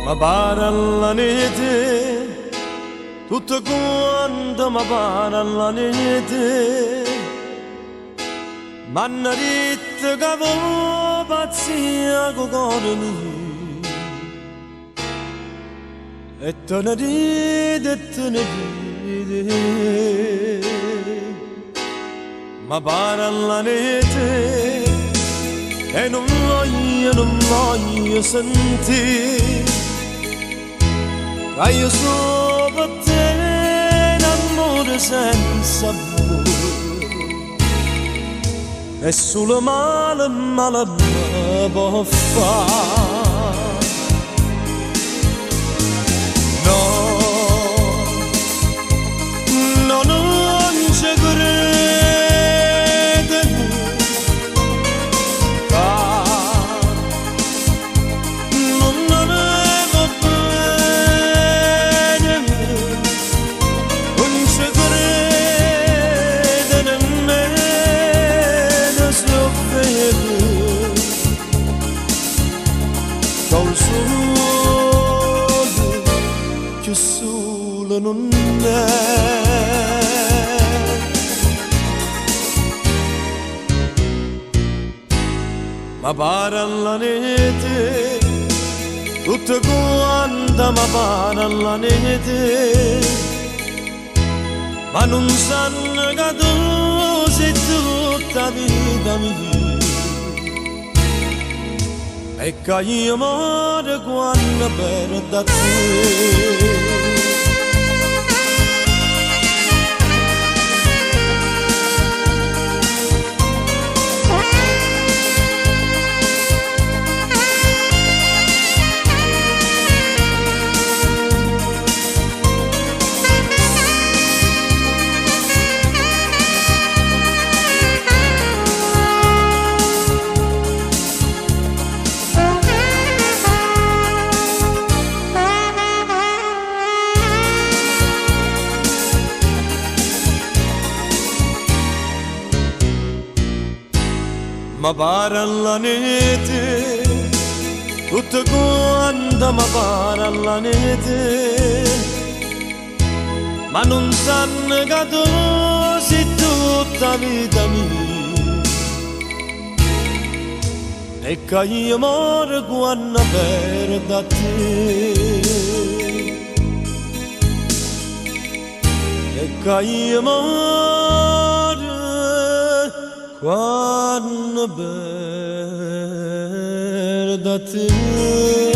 ma pare la nete, tutto quanto ma pare la nete, m'hanno detto che avevo pazzia con cuore mio, e te ne ride, e te ne ride, ma pare la nete, e non voglio sentire che io sono per te in amore senza amore, e solo male me può fare. No, no, non ci credo. Col sole che solo non è, ma pare la nete, tutto quanto ma pare la nete, ma non sanno che tu sei tutta vita mia, e che io muore quando perdo te. Ma pare la nete, tutto quanto ma pare la nete, ma non sanno che tu sei tutta vita mia, e che io muore quando perdo te, e che io muore quando perdo te.